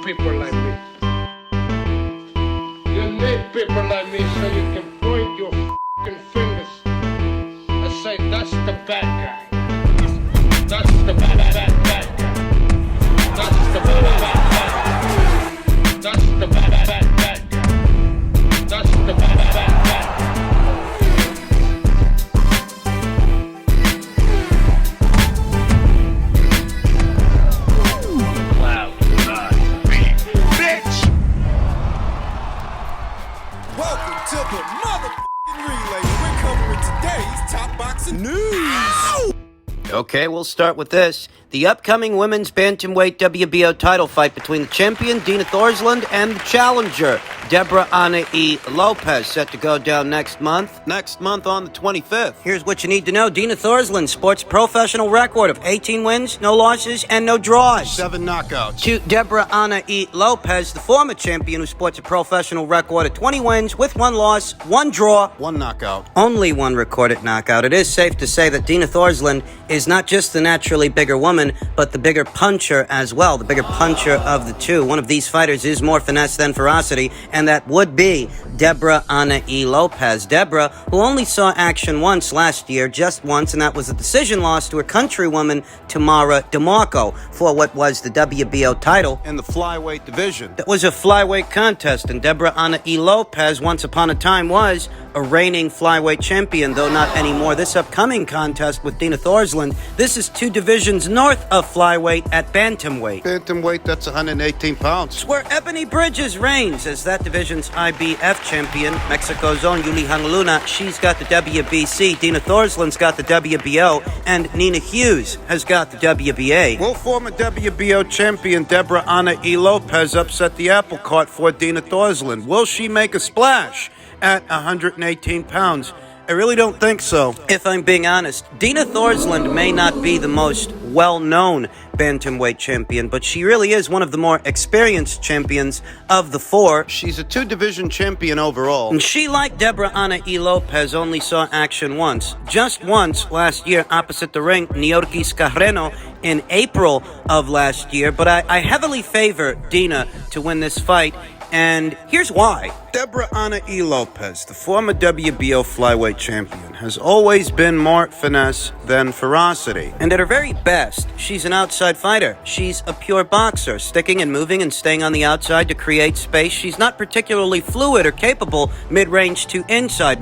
people like me. You need people like me so you can point your f***ing fingers and say, that's the bad guy. That's the bad guy. That's the bad guy. That's the bad guy. That's the bad guy. Welcome to the motherfucking relay. We're covering today's top boxing news. Ow! Okay, we'll start with this. The upcoming women's bantamweight WBO title fight between the champion, Dina Thorslund, and the challenger, Deborah Anna E. Lopez, set to go down next month. Next month on the 25th. Here's what you need to know. Dina Thorslund sports professional record of 18 wins, no losses, and no draws. 7 knockouts. To Deborah Anna E. Lopez, the former champion who sports a professional record of 20 wins with 1 loss, 1 draw, 1 knockout. only 1 recorded knockout. It is safe to say that Dina Thorslund is not just the naturally bigger woman, but the bigger puncher as well, the bigger puncher of the two. One of these fighters is more finesse than ferocity, and that would be Deborah Anna E. Lopez. Deborah, who only saw action once last year, just once, and that was a decision loss to her countrywoman, Tamara DeMarco, for what was the WBO title. In the flyweight division. That was a flyweight contest, and Deborah Anna E. Lopez, once upon a time, was a reigning flyweight champion, though not anymore. This upcoming contest with Dina Thorslund, this is 2 divisions north of flyweight at bantamweight. Bantamweight, that's 118 pounds. It's where Ebony Bridges reigns as that division's IBF champion. Mexico's own Yuli Hangluna, she's got the WBC. Dina Thorslund's got the WBO, and Nina Hughes has got the WBA. Will former WBO champion Deborah Anna E. Lopez upset the apple cart for Dina Thorslund? Will she make a splash at 118 pounds? I really don't think so. If I'm being honest, Dina Thorslund may not be the most well-known bantamweight champion, but she really is one of the more experienced champions of the 4. She's a 2-division champion overall. And she, like Deborah Anna E. Lopez, only saw action once. Just once last year opposite the ring, Niorquis Carreno, in April of last year. But I heavily favor Dina to win this fight, and here's why. Deborah Anna E. Lopez, the former WBO flyweight champion, has always been more finesse than ferocity. And at her very best, she's an outside fighter. She's a pure boxer, sticking and moving and staying on the outside to create space. She's not particularly fluid or capable mid-range to inside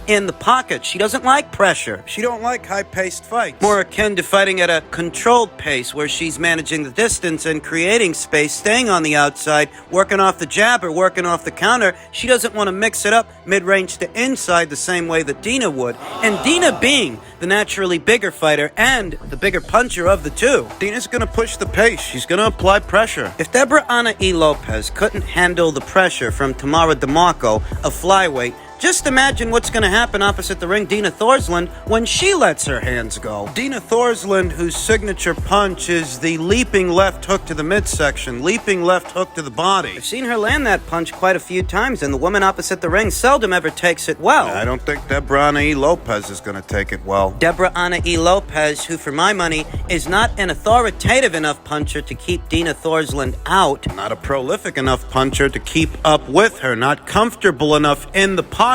in the pocket. She doesn't like pressure. She don't like high-paced fights. More akin to fighting at a controlled pace where she's managing the distance and creating space, staying on the outside, working off the jab or working off the counter. She doesn't want to mix it up mid-range to inside the same way that Dina would. And Dina, being the naturally bigger fighter and the bigger puncher of the 2, Dina's going to push the pace. She's going to apply pressure. if Deborah Anna E. Lopez couldn't handle the pressure from Tamara DeMarco, a flyweight, just imagine what's going to happen opposite the ring, Dina Thorslund, when she lets her hands go. Dina Thorslund, whose signature punch is the leaping left hook to the midsection, leaping left hook to the body. I've seen her land that punch quite a few times, and the woman opposite the ring seldom ever takes it well. I don't think Deborah Anna E. Lopez is going to take it well. Deborah Anna E. Lopez, who for my money is not an authoritative enough puncher to keep Dina Thorslund out. Not a prolific enough puncher to keep up with her. Not comfortable enough in the pocket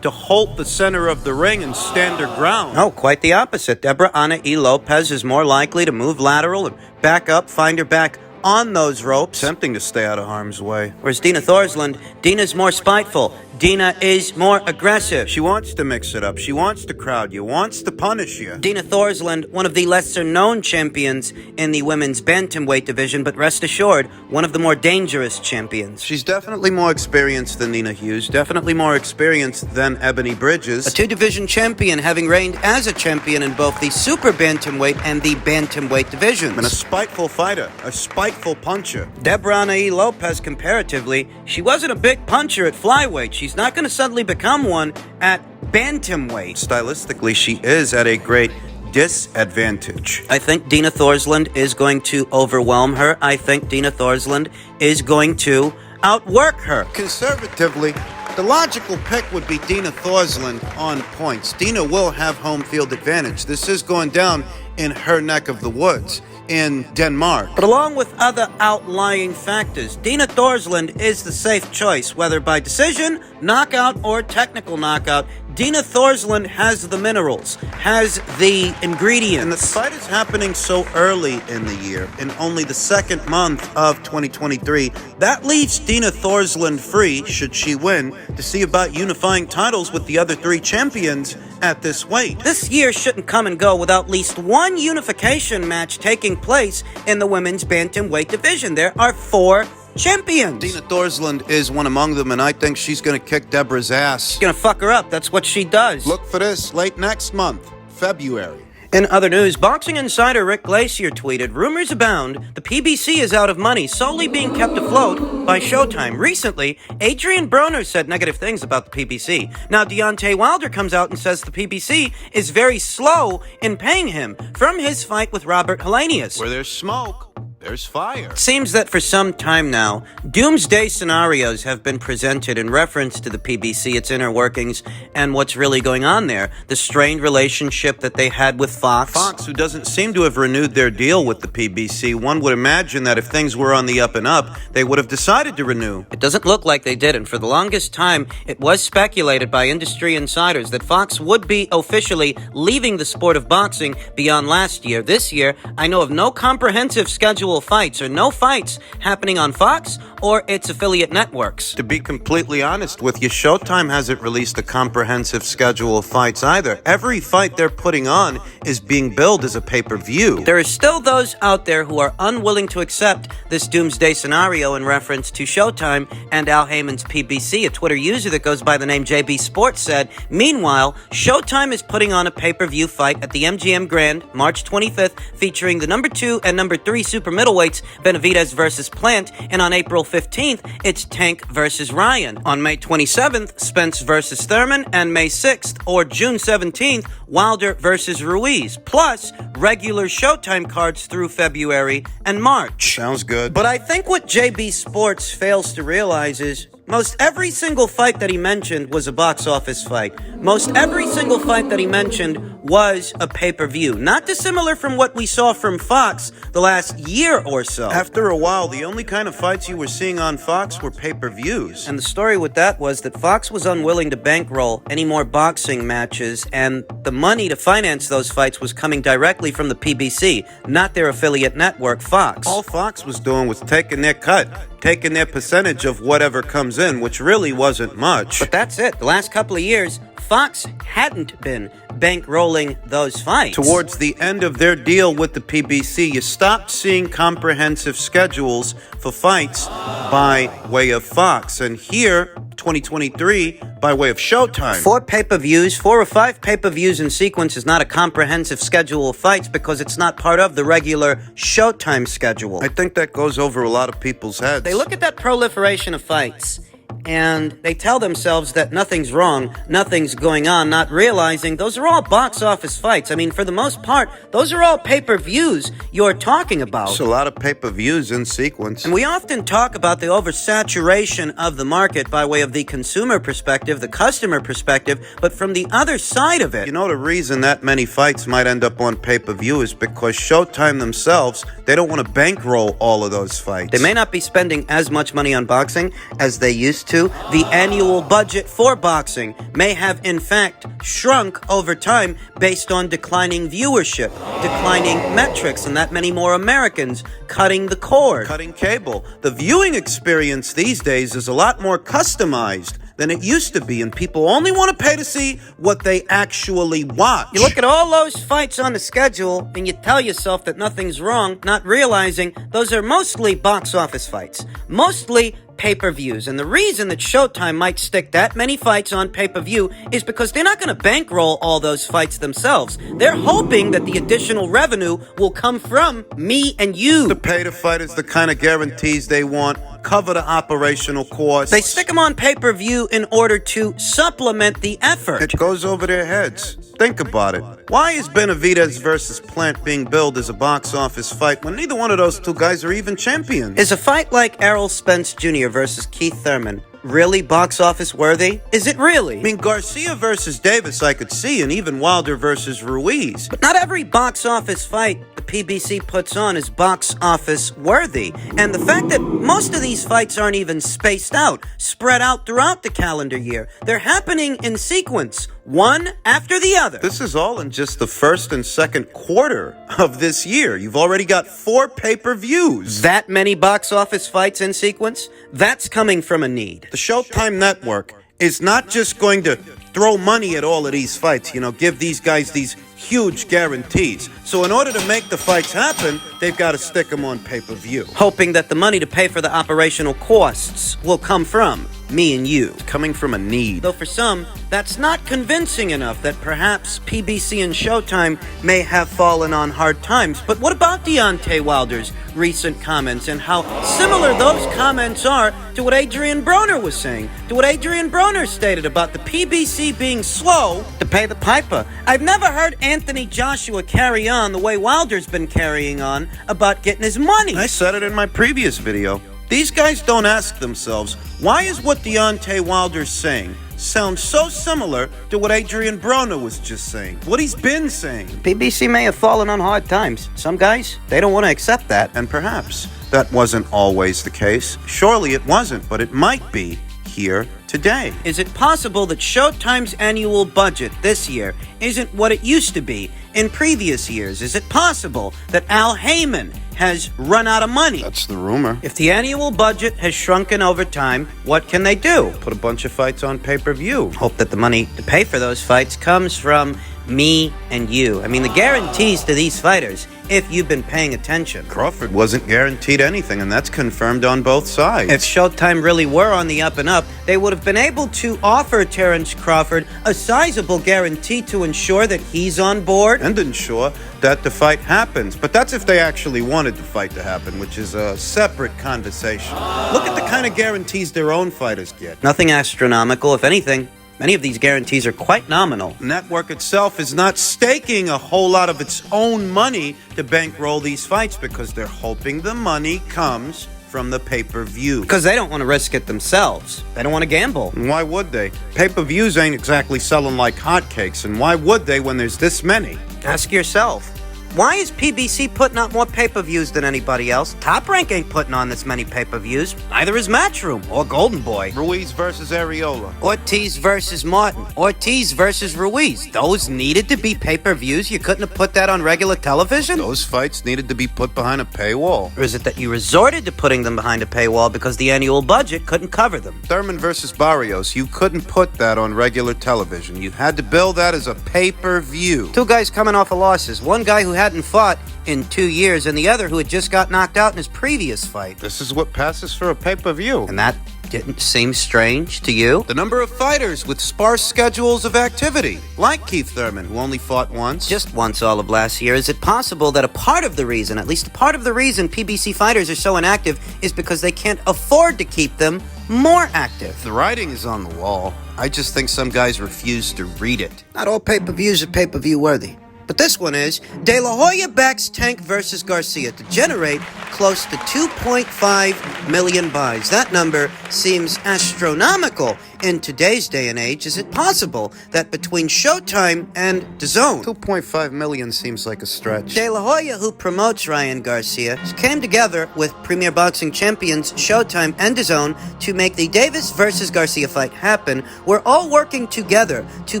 to hold the center of the ring and stand her ground. No, quite the opposite. Deborah Anna E. Lopez is more likely to move lateral and back up, find her back on those ropes. Tempting to stay out of harm's way. Whereas Dina Thorslund, Dina's more spiteful. Dina is more aggressive. She wants to mix it up. She wants to crowd you, wants to punish you. Dina Thorslund, one of the lesser-known champions in the women's bantamweight division, but rest assured, one of the more dangerous champions. She's definitely more experienced than Nina Hughes, definitely more experienced than Ebony Bridges. A 2-division champion, having reigned as a champion in both the super bantamweight and the bantamweight divisions. And a spiteful fighter, a spiteful puncher. Deborah Anna E. Lopez, comparatively, she wasn't a big puncher at flyweight. She's not going to suddenly become one at bantamweight. Stylistically, she is at a great disadvantage. I think Dina Thorslund is going to overwhelm her. I think Dina Thorslund is going to outwork her. Conservatively, the logical pick would be Dina Thorslund on points. Dina will have home field advantage. This is going down in her neck of the woods. in Denmark. But along with other outlying factors, Dina Thorslund is the safe choice, whether by decision, knockout, or technical knockout. Dina Thorslund has the minerals, has the ingredients. And the fight is happening so early in the year, in only the second month of 2023. That leaves Dina Thorslund free, should she win, to see about unifying titles with the other three champions at this weight. This year shouldn't come and go without at least one unification match taking place in the women's bantamweight division. There are 4 champions. Dina Thorslund is one among them, and I think she's going to kick Deborah's ass. She's gonna fuck her up. That's what she does. Look for this late next month, February. In other news, boxing insider Rick Glaser tweeted, "Rumors abound, the PBC is out of money, solely being kept afloat by Showtime." Recently, Adrian Broner said negative things about the PBC. Now, Deontay Wilder comes out and says the PBC is very slow in paying him from his fight with Robert Helenius. Where there's smoke, there's fire. Seems that for some time now, doomsday scenarios have been presented in reference to the PBC, its inner workings, and what's really going on there. The strained relationship that they had with Fox. Fox, who doesn't seem to have renewed their deal with the PBC, one would imagine that if things were on the up and up, they would have decided to renew. It doesn't look like they did, and for the longest time, it was speculated by industry insiders that Fox would be officially leaving the sport of boxing beyond last year. This year, I know of no comprehensive schedule fights or no fights happening on Fox or its affiliate networks. To be completely honest with you, Showtime hasn't released a comprehensive schedule of fights either. Every fight they're putting on is being billed as a pay-per-view. There are still those out there who are unwilling to accept this doomsday scenario in reference to Showtime and Al Haymon's PBC. A Twitter user that goes by the name JB Sports said, "Meanwhile, Showtime is putting on a pay-per-view fight at the MGM Grand, March 25th, featuring the number 2 and number 3 super middleweights, Benavidez versus Plant, and on April 15th, it's Tank versus Ryan. On May 27th, Spence versus Thurman, and May 6th or June 17th, Wilder versus Ruiz, plus regular Showtime cards through February and March." Sounds good. But I think what JB Sports fails to realize is most every single fight that he mentioned was a box office fight. Most every single fight that he mentioned was a pay-per-view. Not dissimilar from what we saw from Fox the last year or so. After a while, the only kind of fights you were seeing on Fox were pay-per-views. And the story with that was that Fox was unwilling to bankroll any more boxing matches, and the money to finance those fights was coming directly from the PBC, not their affiliate network, Fox. All Fox was doing was taking their cut, taking their percentage of whatever comes in, which really wasn't much. But that's it. The last couple of years, Fox hadn't been bankrolling those fights. Towards the end of their deal with the PBC, you stopped seeing comprehensive schedules for fights by way of Fox. And here, 2023, by way of Showtime. 4 pay-per-views, 4 or 5 pay-per-views in sequence is not a comprehensive schedule of fights because it's not part of the regular Showtime schedule. I think that goes over a lot of people's heads. They look at that proliferation of fights and they tell themselves that nothing's wrong, nothing's going on, not realizing those are all box office fights. I mean, for the most part, those are all pay-per-views you're talking about. It's a lot of pay-per-views in sequence. And we often talk about the oversaturation of the market by way of the consumer perspective, the customer perspective, but from the other side of it. You know, the reason that many fights might end up on pay-per-view is because Showtime themselves, they don't want to bankroll all of those fights. They may not be spending as much money on boxing as they used to. The annual budget for boxing may have in fact shrunk over time based on declining viewership, declining metrics, and that many more Americans cutting the cord. Cutting cable. The viewing experience these days is a lot more customized than it used to be, and people only want to pay to see what they actually watch. You look at all those fights on the schedule and you tell yourself that nothing's wrong, not realizing those are mostly box office fights, mostly pay-per-views. And the reason that Showtime might stick that many fights on pay-per-view is because they're not going to bankroll all those fights themselves. They're hoping that the additional revenue will come from me and you. The pay-to-fight is the kind of guarantees they want. Cover the operational costs. They stick them on pay-per-view in order to supplement the effort. It goes over their heads. Think about it. Why is Benavidez versus Plant being billed as a box office fight when neither one of those two guys are even champions? Is a fight like Errol Spence Jr. versus Keith Thurman really box office worthy? Is it really? I mean, Garcia versus Davis I could see, and even Wilder versus Ruiz. But not every box office fight the PBC puts on is box office worthy. And the fact that most of these fights aren't even spaced out, spread out throughout the calendar year, they're happening in sequence, one after the other. This is all in just the first and second quarter of this year. You've already got 4 pay-per-views. That many box office fights in sequence? That's coming from a need. The Showtime network is not just going to throw money at all of these fights, give these guys these huge guarantees. So in order to make the fights happen, they've got to stick them on pay-per-view. Hoping that the money to pay for the operational costs will come from me and you. It's coming from a need. Though for some, that's not convincing enough that perhaps PBC and Showtime may have fallen on hard times. But what about Deontay Wilder's recent comments and how similar those comments are to what Adrian Broner was saying, to what Adrian Broner stated about the PBC being slow to pay the piper? I've never heard Anthony Joshua carry on the way Wilder's been carrying on about getting his money. I said it in my previous video. These guys don't ask themselves, why is what Deontay Wilder's saying sound so similar to what Adrian Broner was just saying, what he's been saying? PBC may have fallen on hard times. Some guys, they don't want to accept that. And perhaps that wasn't always the case. Surely it wasn't, but it might be here today. Is it possible that Showtime's annual budget this year isn't what it used to be in previous years? Is it possible that Al Haymon has run out of money? That's the rumor. If the annual budget has shrunken over time, what can they do? Put a bunch of fights on pay-per-view. Hope that the money to pay for those fights comes from me and you. I mean, the guarantees to these fighters, if you've been paying attention. Crawford wasn't guaranteed anything, and that's confirmed on both sides. If Showtime really were on the up and up, they would have been able to offer Terrence Crawford a sizable guarantee to ensure that he's on board. And ensure that the fight happens. But that's if they actually wanted the fight to happen, which is a separate conversation. Look at the kind of guarantees their own fighters get. Nothing astronomical, if anything. Many of these guarantees are quite nominal. The network itself is not staking a whole lot of its own money to bankroll these fights because they're hoping the money comes from the pay-per-view. Because they don't want to risk it themselves. They don't want to gamble. And why would they? Pay-per-views ain't exactly selling like hotcakes, and why would they when there's this many? Ask yourself. Why is PBC putting out more pay-per-views than anybody else? Top Rank ain't putting on this many pay-per-views. Neither is Matchroom or Golden Boy. Ruiz versus Areola. Ortiz versus Martin. Ortiz versus Ruiz. Those needed to be pay-per-views. You couldn't have put that on regular television? Those fights needed to be put behind a paywall. Or is it that you resorted to putting them behind a paywall because the annual budget couldn't cover them? Thurman versus Barrios. You couldn't put that on regular television. You had to bill that as a pay-per-view. Two guys coming off of losses. One guy who hadn't fought in 2 years, and the other who had just got knocked out in his previous fight. This is what passes for a pay-per-view. And that didn't seem strange to you? The number of fighters with sparse schedules of activity, like Keith Thurman, who only fought once. Just once all of last year. Is it possible that a part of the reason, at least a part of the reason PBC fighters are so inactive is because they can't afford to keep them more active? The writing is on the wall. I just think some guys refuse to read it. Not all pay-per-views are pay-per-view worthy. But this one is. De La Hoya backs Tank versus Garcia to generate close to 2.5 million buys. That number seems astronomical in today's day and age. Is it possible that between Showtime and DAZN, 2.5 million seems like a stretch. De La Hoya, who promotes Ryan Garcia, came together with Premier Boxing Champions Showtime and DAZN to make the Davis versus Garcia fight happen? We're all working together to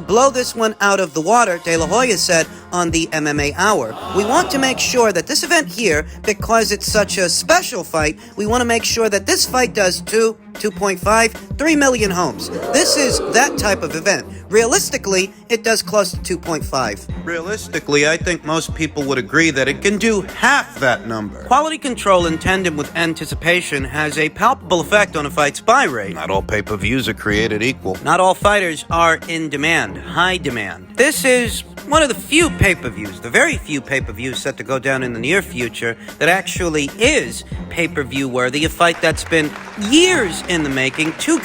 blow this one out of the water, De La Hoya said on the MMA Hour. We want to make sure that this event here, because it's such a special fight, we want to make sure that this fight does 2.5, 3 million homes. This is that type of event. Realistically, it does close to 2.5. Realistically, I think most people would agree that it can do half that number. Quality control in tandem with anticipation has a palpable effect on a fight's buy rate. Not all pay-per-views are created equal. Not all fighters are in demand, high demand. This is one of the few pay-per-views, the very few pay-per-views set to go down in the near future that actually is pay-per-view worthy. A fight that's been years in the making. Two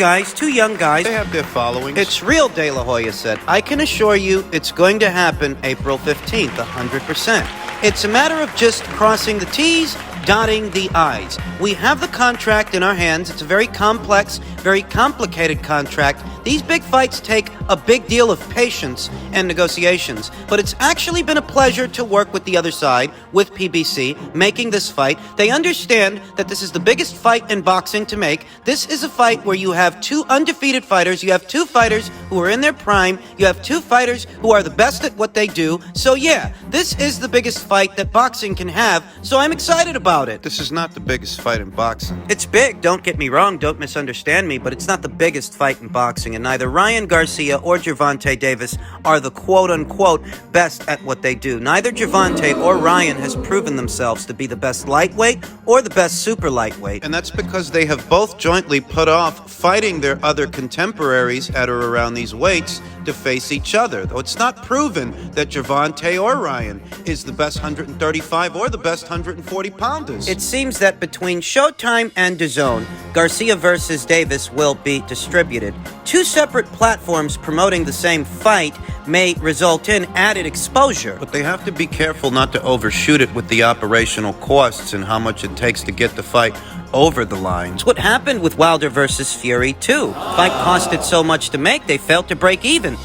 young guys. They have their followings. It's real, De La Hoya said. I can assure you it's going to happen April 15th, 100%. It's a matter of just crossing the T's, dotting the I's. We have the contract in our hands. It's a very complex, very complicated contract. These big fights take a big deal of patience and negotiations, but it's actually been a pleasure to work with the other side, with PBC, making this fight. They understand that this is the biggest fight in boxing to make. This is a fight where you have two undefeated fighters, you have two fighters who are in their prime, you have two fighters who are the best at what they do. So yeah, this is the biggest fight that boxing can have, so I'm excited about it. This is not the biggest fight in boxing. It's big, don't get me wrong, don't misunderstand me, but it's not the biggest fight in boxing, and neither Ryan Garcia or Gervonta Davis are the quote-unquote best at what they do. Neither Gervonta or Ryan has proven themselves to be the best lightweight or the best super lightweight. And that's because they have both jointly put off fighting their other contemporaries at or around these weights to face each other. Though it's not proven that Gervonta or Ryan is the best 135 or the best 140 pounders. It seems that between Showtime and DAZN, Garcia versus Davis will be distributed. Two separate platforms promoting the same fight may result in added exposure. But they have to be careful not to overshoot it with the operational costs and how much it takes to get the fight over the line. It's what happened with Wilder versus Fury, too. Fight costed so much to make, they failed to break even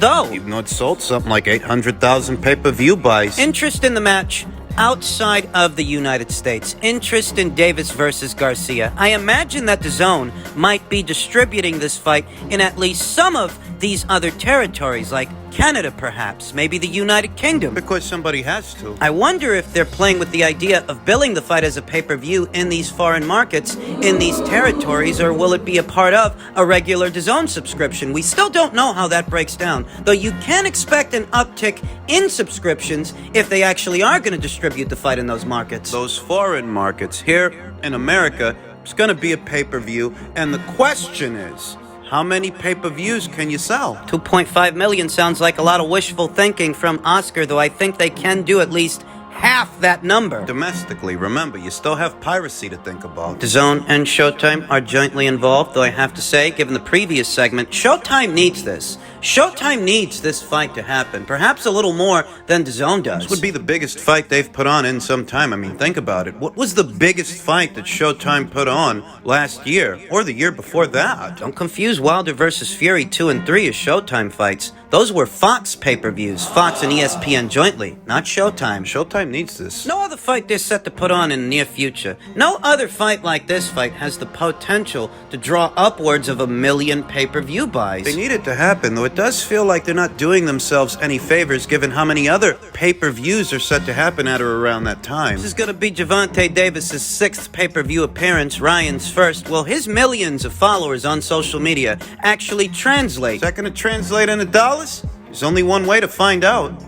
though it sold something like 800,000 pay-per-view buys. Interest in the match outside of the United States. Interest in Davis versus Garcia. I imagine that DAZN might be distributing this fight in at least some of these other territories, like Canada perhaps, maybe the United Kingdom. Because somebody has to. I wonder if they're playing with the idea of billing the fight as a pay-per-view in these foreign markets, in these territories, or will it be a part of a regular DAZN subscription? We still don't know how that breaks down, though you can expect an uptick in subscriptions if they actually are going to distribute the fight in those markets. Those foreign markets, here in America, it's going to be a pay-per-view, and the question is, how many pay-per-views can you sell? 2.5 million sounds like a lot of wishful thinking from Oscar, though I think they can do at least half that number. Domestically, remember, you still have piracy to think about. DAZN and Showtime are jointly involved, though I have to say, given the previous segment, Showtime needs this. Showtime needs this fight to happen, perhaps a little more than DAZN does. This would be the biggest fight they've put on in some time. I mean, think about it. What was the biggest fight that Showtime put on last year, or the year before that? Don't confuse Wilder versus Fury 2 and 3 as Showtime fights. Those were Fox pay-per-views, Fox and ESPN jointly, not Showtime. Showtime needs this. No other fight they're set to put on in the near future. No other fight like this fight has the potential to draw upwards of 1 million pay-per-view buys. They need it to happen, though it does feel like they're not doing themselves any favors given how many other pay-per-views are set to happen at or around that time. This is going to be Gervonta Davis' 6th pay-per-view appearance, Ryan's first. Will his millions of followers on social media actually translate? Is that going to translate into dollars? There's only one way to find out.